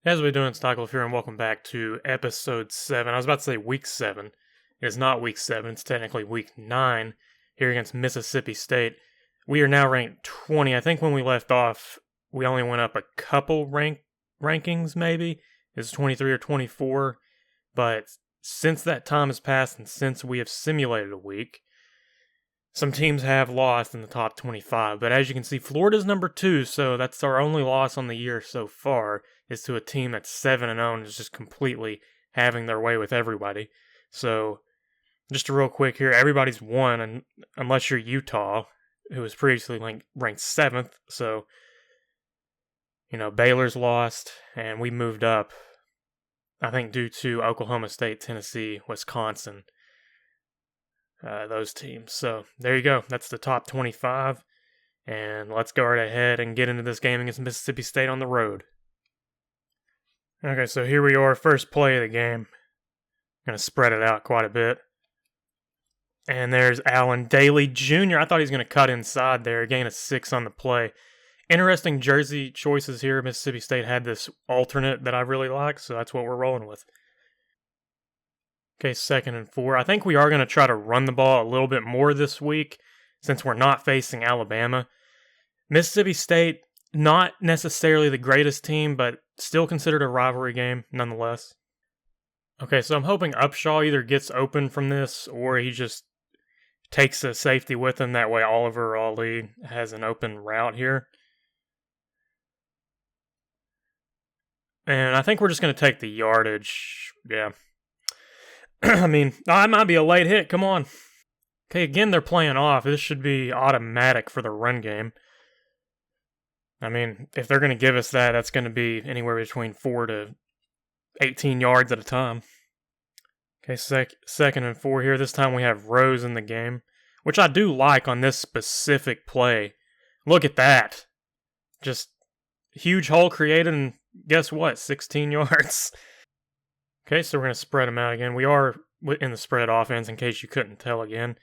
As we're doing, Stocklef here, and welcome back to episode 7. I was about to say week 7. It is not week 7, it's technically week 9 here against Mississippi State. We are now ranked 20. I think when we left off, we only went up a couple rankings, maybe. It's 23 or 24. But since that time has passed and since we have simulated a week, some teams have lost in the top 25. But as you can see, Florida's number 2, so that's our only loss on the year so far, is to a team that's 7-0 and is just completely having their way with everybody. So, just real quick here, everybody's won, and unless you're Utah, who was previously ranked 7th. So, Baylor's lost, and we moved up, I think, due to Oklahoma State, Tennessee, Wisconsin, those teams. So, there you go. That's the top 25. And let's go right ahead and get into this game against Mississippi State on the road. Okay, so here we are, first play of the game. Going to spread it out quite a bit. And there's Allen Daly Jr. I thought he was going to cut inside there, gain a 6 on the play. Interesting jersey choices here. Mississippi State had this alternate that I really like, so that's what we're rolling with. Okay, 2nd and 4. I think we are going to try to run the ball a little bit more this week since we're not facing Alabama. Mississippi State, not necessarily the greatest team, but still considered a rivalry game nonetheless. Okay, so I'm hoping Upshaw either gets open from this or he just takes a safety with him. That way Oliver Ali has an open route here. And I think we're just going to take the yardage. Yeah. I mean, it might be a late hit. Come on. Okay, again, they're playing off. This should be automatic for the run game. I mean, if they're going to give us that, that's going to be anywhere between 4 to 18 yards at a time. Okay, 2nd and 4 here. This time we have Rose in the game, which I do like on this specific play. Look at that. Just huge hole created, and guess what? 16 yards. Okay, so we're going to spread them out again. We are in the spread offense, in case you couldn't tell again.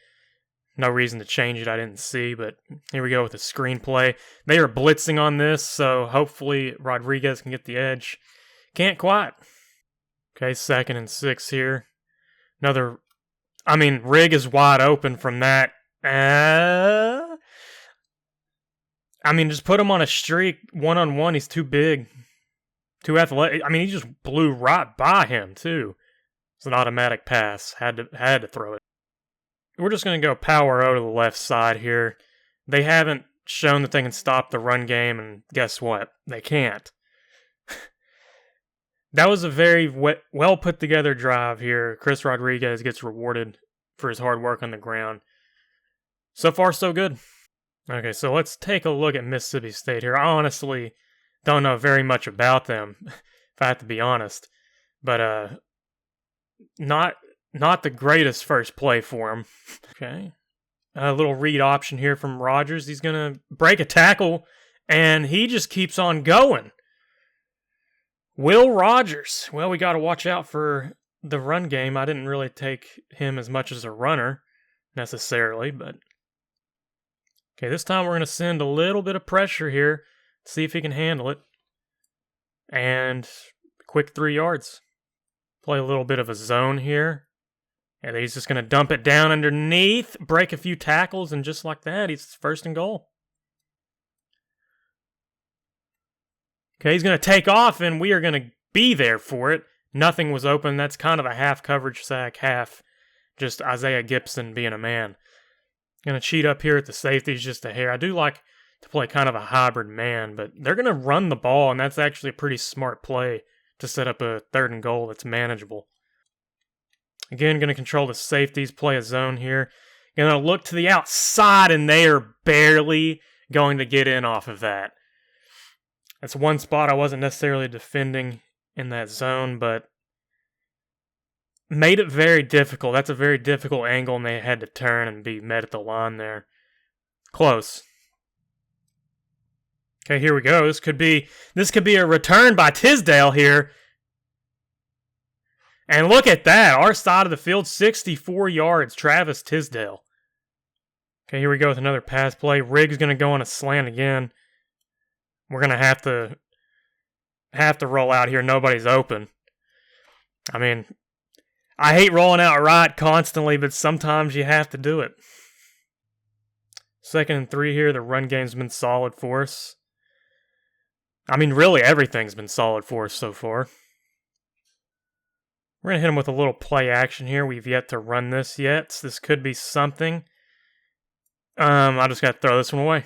No reason to change it, I didn't see, but here we go with the screenplay. They are blitzing on this, so hopefully Rodriguez can get the edge. Can't quite. Okay, 2nd and 6 here. Rigg is wide open from that. Just put him on a streak, one-on-one. He's too big, too athletic. He just blew right by him, too. It's an automatic pass. Had to throw it. We're just going to go power O to the left side here. They haven't shown that they can stop the run game, and guess what? They can't. That was a very well put together drive here. Chris Rodriguez gets rewarded for his hard work on the ground. So far, so good. Okay, so let's take a look at Mississippi State here. I honestly don't know very much about them, if I have to be honest. But not the greatest first play for him. Okay. A little read option here from Rogers. He's going to break a tackle, and he just keeps on going. Will Rogers. Well, we got to watch out for the run game. I didn't really take him as much as a runner, necessarily, but... Okay, this time we're going to send a little bit of pressure here, see if he can handle it. And quick 3 yards. Play a little bit of a zone here. And he's just going to dump it down underneath, break a few tackles, and just like that, he's 1st and goal. Okay, he's going to take off, and we are going to be there for it. Nothing was open. That's kind of a half coverage sack, half just Isaiah Gibson being a man. Going to cheat up here at the safeties just a hair. I do like to play kind of a hybrid man, but they're going to run the ball, and that's actually a pretty smart play to set up a 3rd and goal that's manageable. Again, going to control the safeties, play a zone here. Going to look to the outside, and they are barely going to get in off of that. That's one spot I wasn't necessarily defending in that zone, but made it very difficult. That's a very difficult angle, and they had to turn and be met at the line there. Close. Okay, here we go. This could be a return by Tisdale here. And look at that. Our side of the field, 64 yards. Travis Tisdale. Okay, here we go with another pass play. Riggs going to go on a slant again. We're going to have to have to roll out here. Nobody's open. I mean, I hate rolling out right constantly, but sometimes you have to do it. 2nd and 3 here. The run game's been solid for us. I mean, really everything's been solid for us so far. We're going to hit him with a little play action here. We've yet to run this yet. So this could be something. I just got to throw this one away.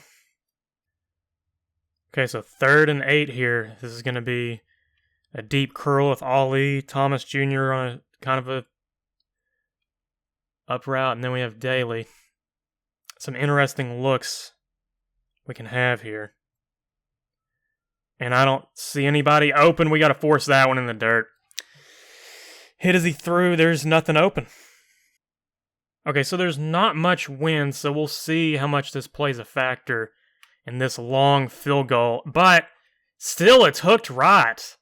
Okay, so 3rd and 8 here. This is going to be a deep curl with Ollie, Thomas Jr. on a kind of a up route, and then we have Daly. Some interesting looks we can have here. And I don't see anybody open. We got to force that one in the dirt. Hit as he threw. There's nothing open. Okay, so there's not much wind, so we'll see how much this plays a factor in this long field goal. But still, it's hooked right.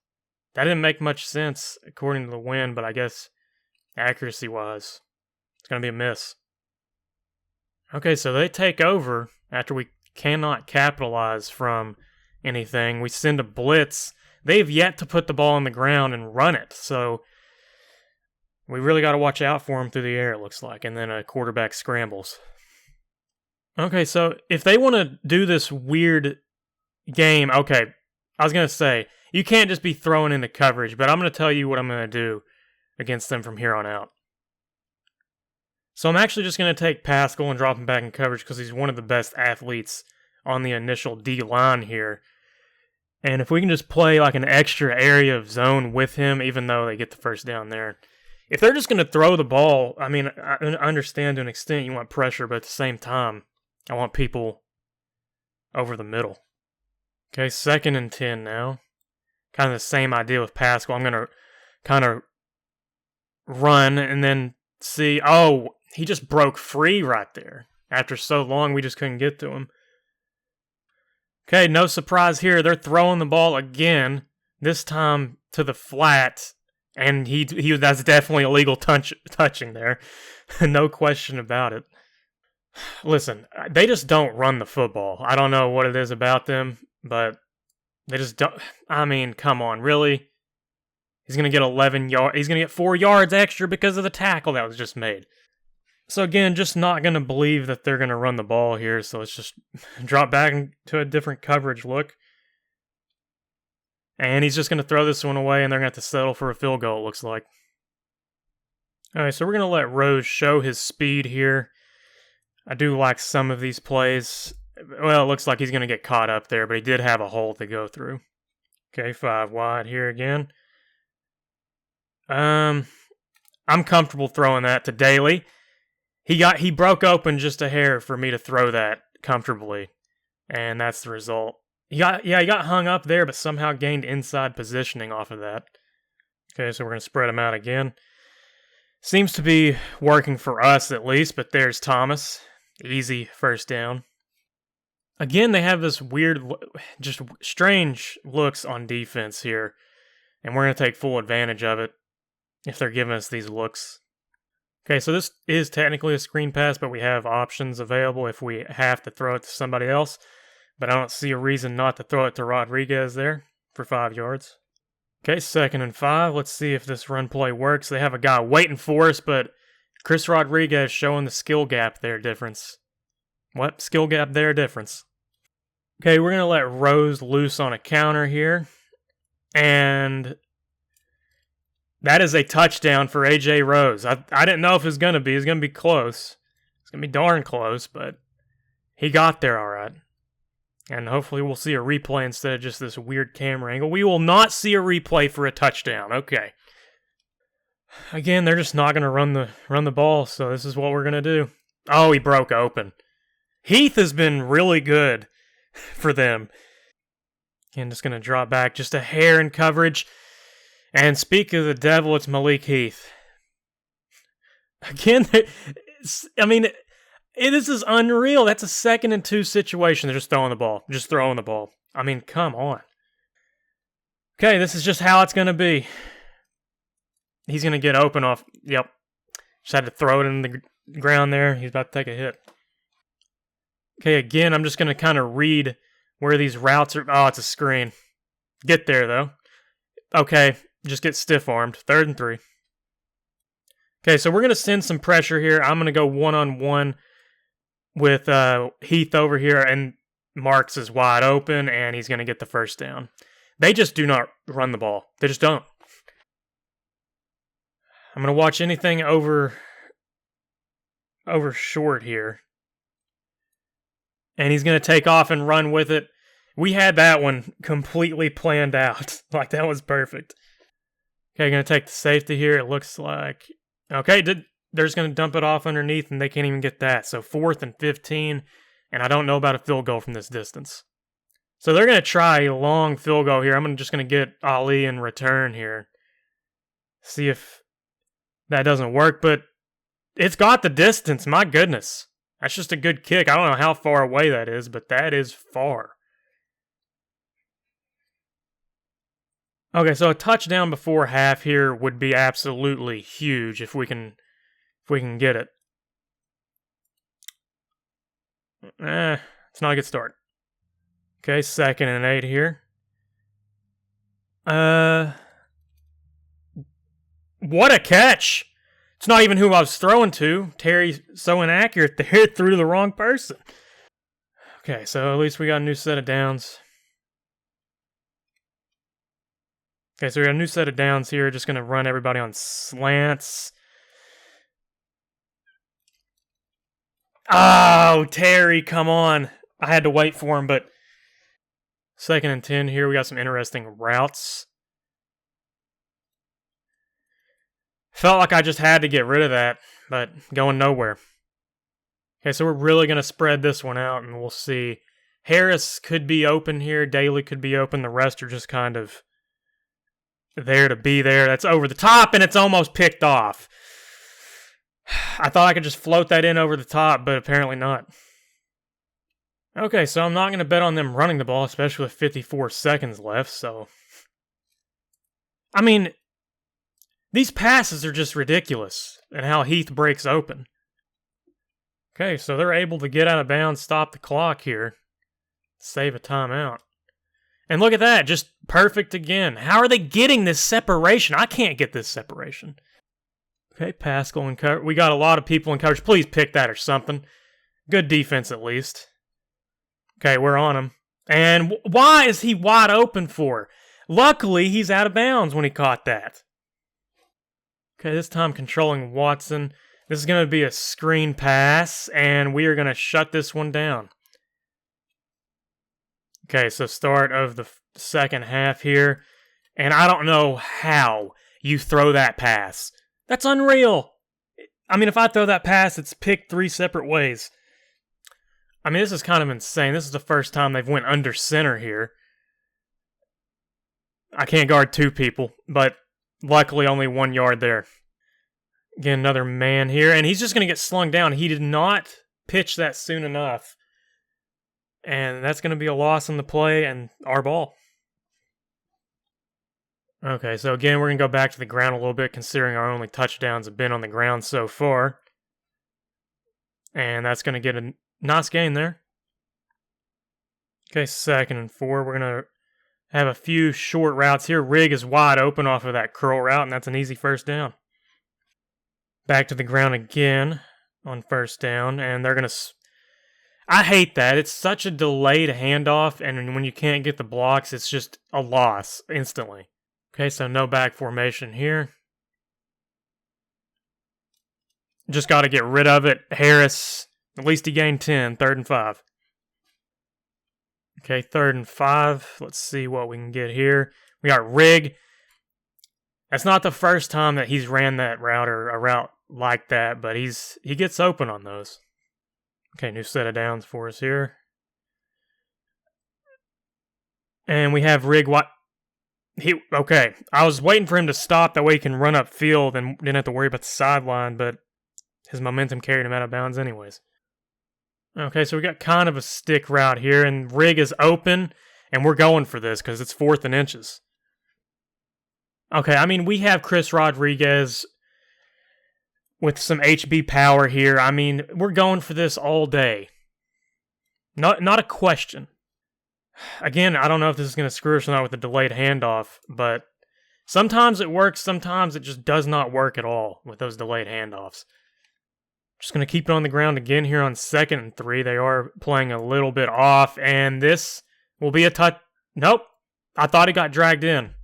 That didn't make much sense according to the wind, but I guess accuracy-wise, it's going to be a miss. Okay, so they take over after we cannot capitalize from anything. We send a blitz. They've yet to put the ball on the ground and run it, so we really got to watch out for them through the air, it looks like, and then a quarterback scrambles. Okay, so if they want to do this weird game, okay, I was going to say, you can't just be throwing into coverage, but I'm going to tell you what I'm going to do against them from here on out. So I'm actually just going to take Pascal and drop him back in coverage because he's one of the best athletes on the initial D-line here. And if we can just play like an extra area of zone with him, even though they get the first down there. If they're just going to throw the ball, I mean, I understand to an extent you want pressure, but at the same time, I want people over the middle. Okay, 2nd and 10 now. Kind of the same idea with Pascal. I'm going to kind of run and then see, oh, he just broke free right there. After so long, we just couldn't get to him. Okay, no surprise here. They're throwing the ball again, this time to the flat. And he that's definitely illegal touching there. No question about it. Listen, they just don't run the football. I don't know what it is about them, but they just don't. I mean, come on, really? He's going to get 11 yards. He's going to get 4 yards extra because of the tackle that was just made. So again, just not going to believe that they're going to run the ball here. So let's just drop back into a different coverage look. And he's just going to throw this one away, and they're going to have to settle for a field goal, it looks like. All right, so we're going to let Rose show his speed here. I do like some of these plays. Well, it looks like he's going to get caught up there, but he did have a hole to go through. Okay, 5 wide here again. I'm comfortable throwing that to Daly. He broke open just a hair for me to throw that comfortably, and that's the result. He got hung up there, but somehow gained inside positioning off of that. Okay, so we're going to spread him out again. Seems to be working for us at least, but there's Thomas. Easy first down. Again, they have this weird, just strange looks on defense here, and we're going to take full advantage of it if they're giving us these looks. Okay, so this is technically a screen pass, but we have options available if we have to throw it to somebody else. But I don't see a reason not to throw it to Rodriguez there for 5 yards. Okay, 2nd and 5. Let's see if this run play works. They have a guy waiting for us, but Chris Rodriguez showing the skill gap there difference. What? Skill gap there difference. Okay, we're going to let Rose loose on a counter here. And that is a touchdown for A.J. Rose. I didn't know if it was going to be. It's going to be close. It's going to be darn close, but he got there all right. And hopefully we'll see a replay instead of just this weird camera angle. We will not see a replay for a touchdown. Okay. Again, they're just not going to run the ball, so this is what we're going to do. Oh, he broke open. Heath has been really good for them. Again, just going to drop back just a hair in coverage. And speak of the devil, it's Malik Heath. Again, I mean, this is unreal. That's a 2nd and 2 situation. They're just throwing the ball. I mean, come on. Okay, this is just how it's going to be. He's going to get open off. Yep. Just had to throw it in the ground there. He's about to take a hit. Okay, again, I'm just going to kind of read where these routes are. Oh, it's a screen. Get there, though. Okay, just get stiff-armed. 3rd and 3. Okay, so we're going to send some pressure here. I'm going to go one-on-one with Heath over here, and Marks is wide open, and he's going to get the first down. They just do not run the ball. They just don't. I'm going to watch anything over short here. And he's going to take off and run with it. We had that one completely planned out. Like, that was perfect. Okay, going to take the safety here. It looks like... Okay, they're just going to dump it off underneath, and they can't even get that. So 4th and 15, and I don't know about a field goal from this distance. So they're going to try a long field goal here. I'm just going to get Ali in return here. See if that doesn't work, but it's got the distance. My goodness. That's just a good kick. I don't know how far away that is, but that is far. Okay, so a touchdown before half here would be absolutely huge if we can get it. It's not a good start. Okay, 2nd and 8 here. What a catch! It's not even who I was throwing to. Terry's so inaccurate there, it threw to the wrong person. Okay, so at least we got a new set of downs. Okay, so we got a new set of downs here. Just going to run everybody on slants. Oh, Terry, come on. I had to wait for him, but 2nd and 10 here. We got some interesting routes. Felt like I just had to get rid of that, but going nowhere. Okay, so we're really going to spread this one out, and we'll see. Harris could be open here. Daly could be open. The rest are just kind of there to be there. That's over the top, and it's almost picked off. I thought I could just float that in over the top, but apparently not. Okay, so I'm not going to bet on them running the ball, especially with 54 seconds left, so... I mean, these passes are just ridiculous, and how Heath breaks open. Okay, so they're able to get out of bounds, stop the clock here, save a timeout. And look at that, just perfect again. How are they getting this separation? I can't get this separation. Okay, Pascal in cover. We got a lot of people in coverage. Please pick that or something. Good defense at least. Okay, we're on him. And why is he wide open for? Luckily, he's out of bounds when he caught that. Okay, this time controlling Watson. This is going to be a screen pass, and we are going to shut this one down. Okay, so start of the second half here. And I don't know how you throw that pass. That's unreal. I mean, if I throw that pass, it's picked 3 separate ways. I mean, this is kind of insane. This is the first time they've went under center here. I can't guard 2 people, but luckily only 1 yard there. Again, another man here, and he's just going to get slung down. He did not pitch that soon enough. And that's going to be a loss on the play and our ball. Okay, so again, we're going to go back to the ground a little bit, considering our only touchdowns have been on the ground so far. And that's going to get a nice gain there. Okay, 2nd and 4. We're going to have a few short routes here. Rigg is wide open off of that curl route, and that's an easy first down. Back to the ground again on first down, and they're going to... I hate that. It's such a delayed handoff, and when you can't get the blocks, it's just a loss instantly. Okay, so no back formation here. Just got to get rid of it. Harris, at least he gained 10, 3rd and 5. Okay, 3rd and 5. Let's see what we can get here. We got Rigg. That's not the first time that he's ran that route or a route like that, but he gets open on those. Okay, new set of downs for us here. And we have Rigg. Okay, I was waiting for him to stop, that way he can run upfield and didn't have to worry about the sideline, but his momentum carried him out of bounds anyways. Okay, so we got kind of a stick route here, and Rigg is open, and we're going for this because it's 4th and inches. Okay, I mean, we have Chris Rodriguez with some HB power here. I mean, we're going for this all day. Not a question. Again, I don't know if this is going to screw us or not with the delayed handoff, but Sometimes it works, sometimes it just does not work at all with those delayed handoffs. Just going to keep it on the ground again here on 2nd and 3. They are playing a little bit off, and this will be a touch. Nope. I thought he got dragged in.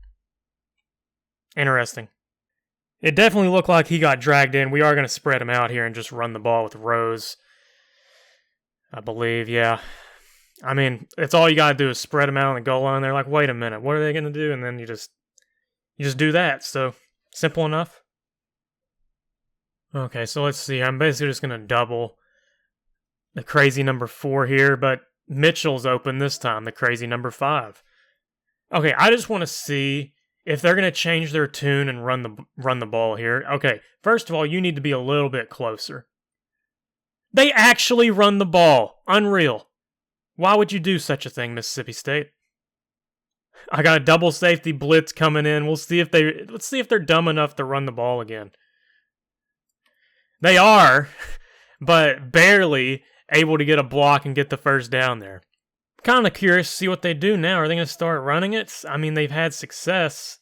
Interesting. It definitely looked like he got dragged in. We are going to spread him out here and just run the ball with Rose. I believe, yeah. I mean, it's all you got to do is spread them out on the goal line. They're like, wait a minute, what are they going to do? And then you just do that. So, simple enough. Okay, so let's see. I'm basically just going to double the crazy number 4 here, but Mitchell's open this time, the crazy number 5. Okay, I just want to see if they're going to change their tune and run the ball here. Okay, first of all, you need to be a little bit closer. They actually run the ball. Unreal. Why would you do such a thing, Mississippi State? I got a double safety blitz coming in. Let's see if they're dumb enough to run the ball again. They are, but barely able to get a block and get the first down there. Kind of curious to see what they do now. Are they going to start running it? I mean, they've had success.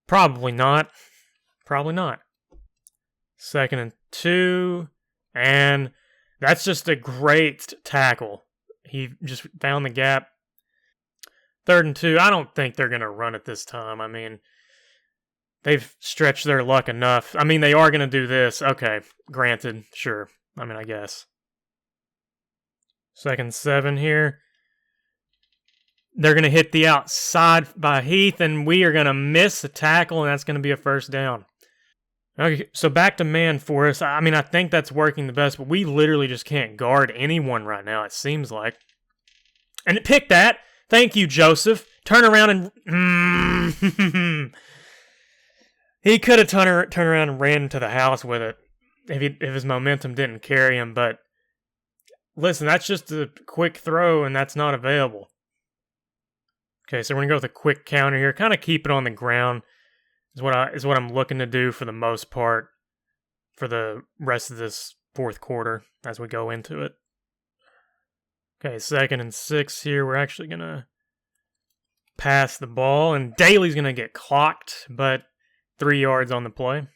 Probably not. Probably not. 2nd and 2. And that's just a great tackle. He just found the gap. 3rd and 2. I don't think they're going to run it this time. I mean, they've stretched their luck enough. I mean, they are going to do this. Okay, granted, sure. I mean, I guess. 2nd and 7 here. They're going to hit the outside by Heath, and we are going to miss the tackle, and that's going to be a first down. Okay, so back to man for us. I mean, I think that's working the best, but we literally just can't guard anyone right now, it seems like. And it picked that. Thank you, Joseph. Turn around and... He could have turned around and ran to the house with it if his momentum didn't carry him, but listen, that's just a quick throw, and that's not available. Okay, so we're going to go with a quick counter here. Kind of keep it on the ground is what I'm looking to do for the most part for the rest of this fourth quarter as we go into it. Okay, 2nd and 6 here. We're actually going to pass the ball, and Daly's going to get clocked, but 3 yards on the play.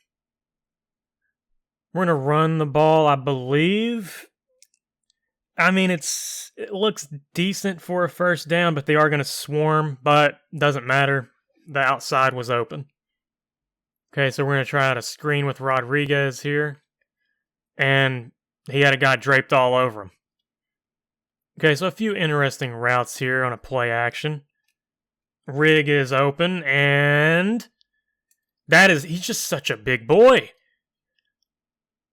We're going to run the ball, I believe. I mean, it looks decent for a first down, but they are going to swarm, but doesn't matter. The outside was open. Okay, so we're going to try out a screen with Rodriguez here, and he had a guy draped all over him. Okay, so a few interesting routes here on a play action. Rig is open, and he's just such a big boy.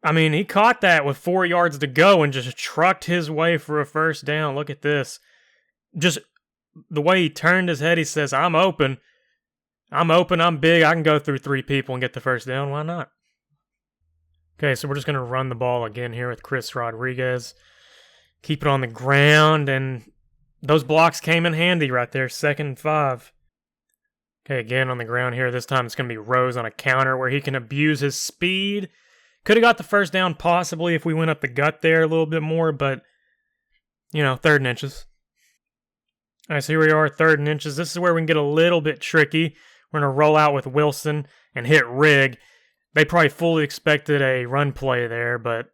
I mean, he caught that with 4 yards to go and just trucked his way for a first down. Look at this. Just the way he turned his head, he says, I'm open. I'm open, I'm big, I can go through 3 people and get the first down. Why not? Okay, so we're just going to run the ball again here with Chris Rodriguez. Keep it on the ground, and those blocks came in handy right there, 2nd and 5. Okay, again on the ground here. This time it's going to be Rose on a counter where he can abuse his speed. Could have got the first down possibly if we went up the gut there a little bit more, but, 3rd and inches. All right, so here we are, 3rd and inches. This is where we can get a little bit tricky. We're going to roll out with Wilson and hit Rig. They probably fully expected a run play there, but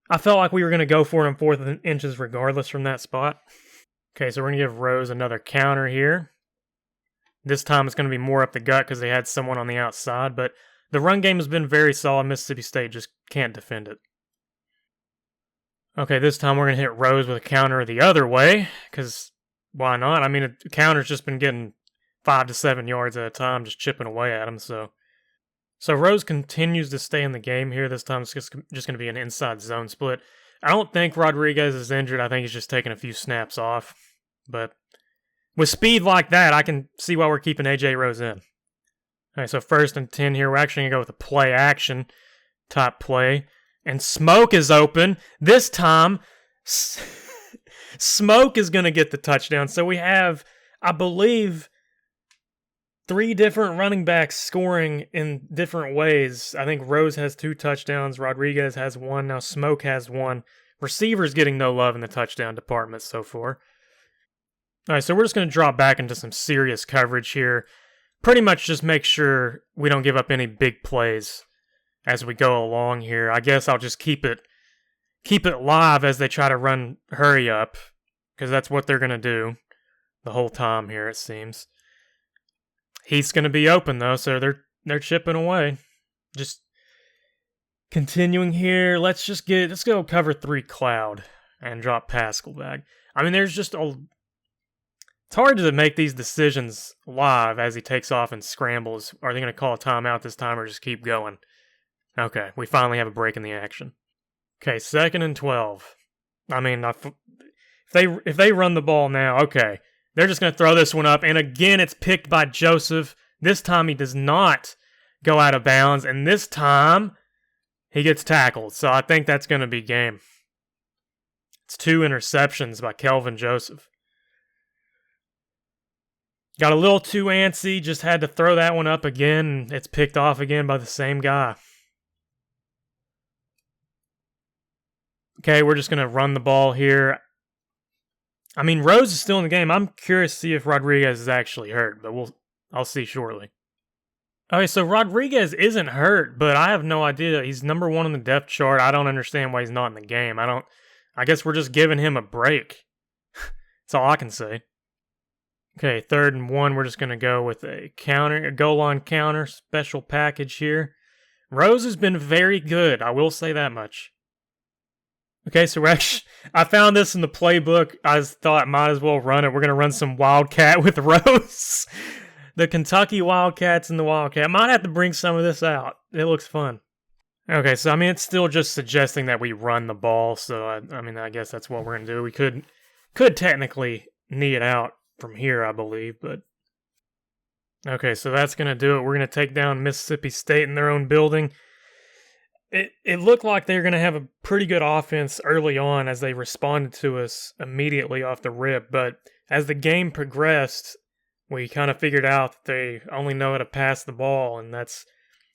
I felt like we were going to go for it on 4th and inches regardless from that spot. Okay, so we're going to give Rose another counter here. This time it's going to be more up the gut because they had someone on the outside, but the run game has been very solid. Mississippi State just can't defend it. Okay, this time we're going to hit Rose with a counter the other way, because why not? I mean, the counter's just been getting 5 to 7 yards at a time, just chipping away at him. So Rose continues to stay in the game here. This time it's just going to be an inside zone split. I don't think Rodriguez is injured. I think he's just taking a few snaps off. But with speed like that, I can see why we're keeping A.J. Rose in. All right, so 1st and 10 here. We're actually going to go with a play action type play. And Smoke is open. This time, Smoke is going to get the touchdown. So we have, I believe, 3 different running backs scoring in different ways. I think Rose has 2 touchdowns. Rodriguez has 1. Now Smoke has 1. Receivers getting no love in the touchdown department so far. All right, so we're just going to drop back into some serious coverage here. Pretty much just make sure we don't give up any big plays as we go along here. I guess I'll just keep it live as they try to run hurry up, because that's what they're going to do the whole time here, it seems. He's going to be open, though, so they're chipping away. Just continuing here. Let's go cover 3 cloud and drop Pascal back. I mean, it's hard to make these decisions live as he takes off and scrambles. Are they going to call a timeout this time or just keep going? Okay, we finally have a break in the action. Okay, 2nd and 12. I mean, if they run the ball now, okay, they're just going to throw this one up. And again, it's picked by Joseph. This time he does not go out of bounds. And this time he gets tackled. So I think that's going to be game. It's 2 interceptions by Kelvin Joseph. Got a little too antsy. Just had to throw that one up again. And it's picked off again by the same guy. Okay, we're just going to run the ball here. I mean, Rose is still in the game. I'm curious to see if Rodriguez is actually hurt, but I'll see shortly. Okay, so Rodriguez isn't hurt, but I have no idea. He's number 1 on the depth chart. I don't understand why he's not in the game. I guess we're just giving him a break. That's all I can say. Okay, 3rd and 1. We're just going to go with a goal line counter, special package here. Rose has been very good. I will say that much. Okay, so I found this in the playbook. I thought might as well run it. We're going to run some Wildcat with Rose. The Kentucky Wildcats and the Wildcat. I might have to bring some of this out. It looks fun. Okay, so I mean, it's still just suggesting that we run the ball. So, I guess that's what we're going to do. We could technically knee it out from here, I believe. But okay, so that's going to do it. We're going to take down Mississippi State in their own building. It looked like they were going to have a pretty good offense early on as they responded to us immediately off the rip. But as the game progressed, we kind of figured out that they only know how to pass the ball, and that's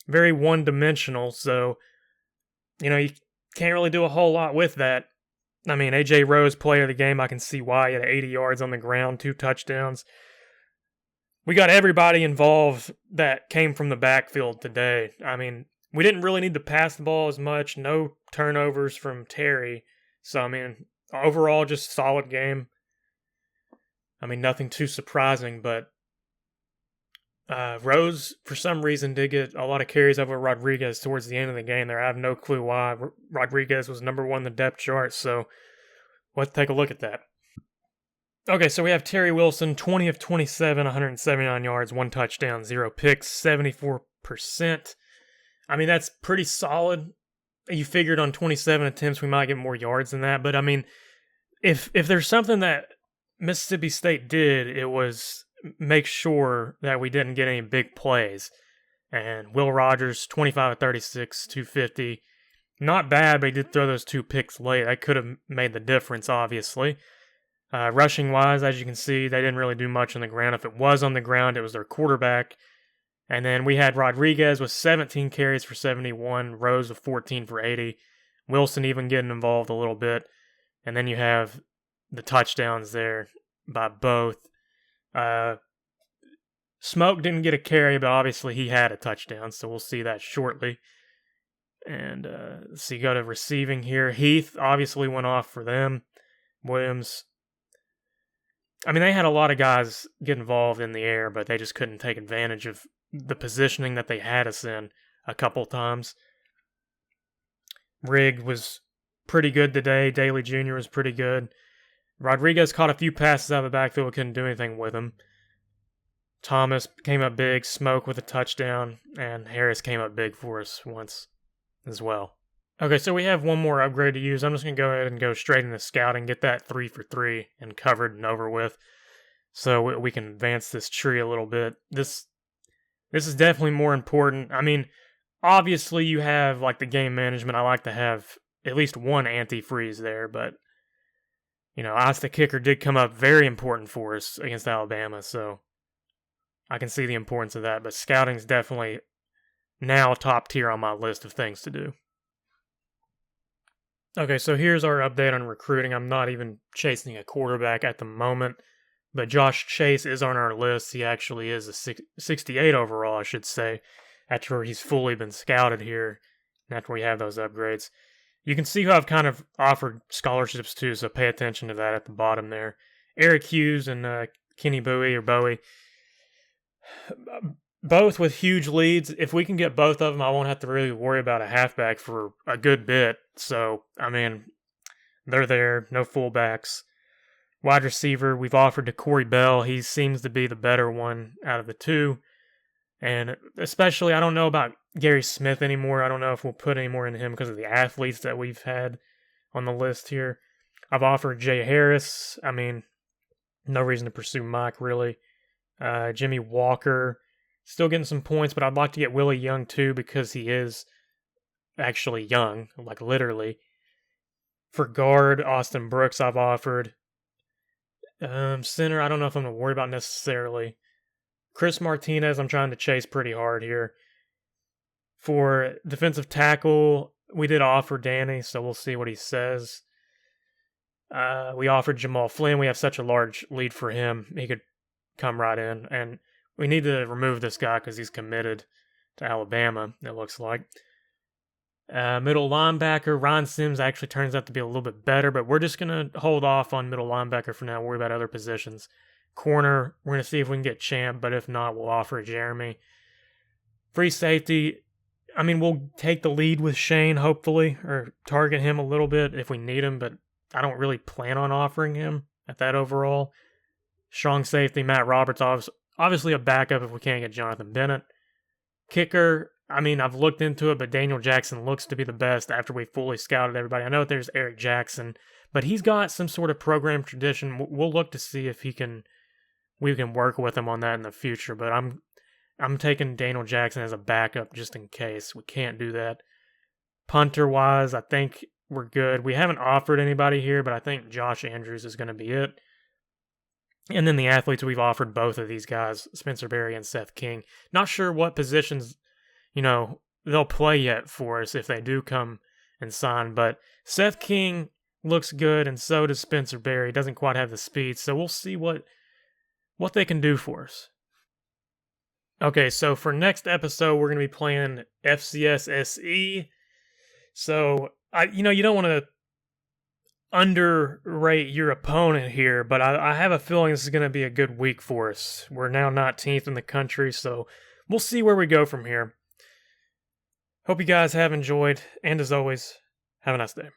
very one-dimensional. So, you can't really do a whole lot with that. I mean, A.J. Rose, player of the game, I can see why. He had 80 yards on the ground, 2 touchdowns. We got everybody involved that came from the backfield today. I mean, we didn't really need to pass the ball as much. No turnovers from Terry. So, I mean, overall, just solid game. I mean, nothing too surprising, but Rose, for some reason, did get a lot of carries over Rodriguez towards the end of the game there. I have no clue why. Rodriguez was number 1 in the depth chart, so let's take a look at that. Okay, so we have Terry Wilson, 20 of 27, 179 yards, 1 touchdown, 0 picks, 74%. I mean, that's pretty solid. You figured on 27 attempts we might get more yards than that, but I mean, if there's something that Mississippi State did, it was make sure that we didn't get any big plays. And Will Rogers, 25 of 36, 250. Not bad, but he did throw those 2 picks late. That could have made the difference, obviously. Rushing-wise, as you can see, they didn't really do much on the ground. If it was on the ground, it was their quarterback. And then we had Rodriguez with 17 carries for 71, Rose with 14 for 80, Wilson even getting involved a little bit. And then you have the touchdowns there by both. Smoke didn't get a carry, but obviously he had a touchdown, so we'll see that shortly. And so you go to receiving here. Heath obviously went off for them. Williams. I mean, they had a lot of guys get involved in the air, but they just couldn't take advantage of the positioning that they had us in a couple times. Rigg was pretty good today. Daly Jr. was pretty good. Rodriguez caught a few passes out of the backfield, couldn't do anything with him. Thomas came up big, Smoke with a touchdown, and Harris came up big for us once as well. Okay, so we have one more upgrade to use. I'm just going to go ahead and go straight into scouting, get that 3 for 3 and covered and over with, so we can advance this tree a little bit. This is definitely more important. I mean, obviously you have like the game management. I like to have at least one antifreeze there, but Oz the kicker did come up very important for us against Alabama, so I can see the importance of that. But scouting's definitely now top tier on my list of things to do. Okay, so here's our update on recruiting. I'm not even chasing a quarterback at the moment, But Josh Chase is on our list. He actually is a 68 overall, I should say, after he's fully been scouted here and after we have those upgrades. You can see who I've kind of offered scholarships to, so pay attention to that at the bottom there. Eric Hughes and Kenny Bowie, both with huge leads. If we can get both of them, I won't have to really worry about a halfback for a good bit. So, I mean, they're there, no fullbacks. Wide receiver, we've offered to Corey Bell. He seems to be the better one out of the two. And especially, I don't know about Gary Smith anymore. I don't know if we'll put any more into him because of the athletes that we've had on the list here. I've offered Jay Harris. I mean, no reason to pursue Mike, really. Jimmy Walker, still getting some points, but I'd like to get Willie Young too because he is actually young, like literally. For guard, Austin Brooks I've offered. Center, I don't know if I'm going to worry about necessarily. Chris Martinez, I'm trying to chase pretty hard here. For defensive tackle, we did offer Danny, so we'll see what he says. We offered Jamal Flynn. We have such a large lead for him. He could come right in. And we need to remove this guy because he's committed to Alabama, it looks like. Middle linebacker, Ryan Sims actually turns out to be a little bit better, but we're just going to hold off on middle linebacker for now, worry about other positions. Corner, we're going to see if we can get Champ, but if not, we'll offer Jeremy. Free safety, I mean, we'll take the lead with Shane, hopefully, or target him a little bit if we need him, but I don't really plan on offering him at that overall. Strong safety, Matt Roberts, obviously a backup if we can't get Jonathan Bennett. Kicker, I mean, I've looked into it, but Daniel Jackson looks to be the best after we fully scouted everybody. I know there's Eric Jackson, but he's got some sort of program tradition. We'll look to see if we can work with him on that in the future, but I'm taking Daniel Jackson as a backup just in case. We can't do that. Punter-wise, I think we're good. We haven't offered anybody here, but I think Josh Andrews is going to be it. And then the athletes, we've offered both of these guys, Spencer Berry and Seth King. Not sure what positions, they'll play yet for us if they do come and sign, but Seth King looks good, and so does Spencer Berry. Doesn't quite have the speed, so we'll see what they can do for us. Okay, so for next episode, we're going to be playing FCS SE. So, you don't want to underrate your opponent here, but I have a feeling this is going to be a good week for us. We're now 19th in the country, so we'll see where we go from here. Hope you guys have enjoyed, and as always, have a nice day.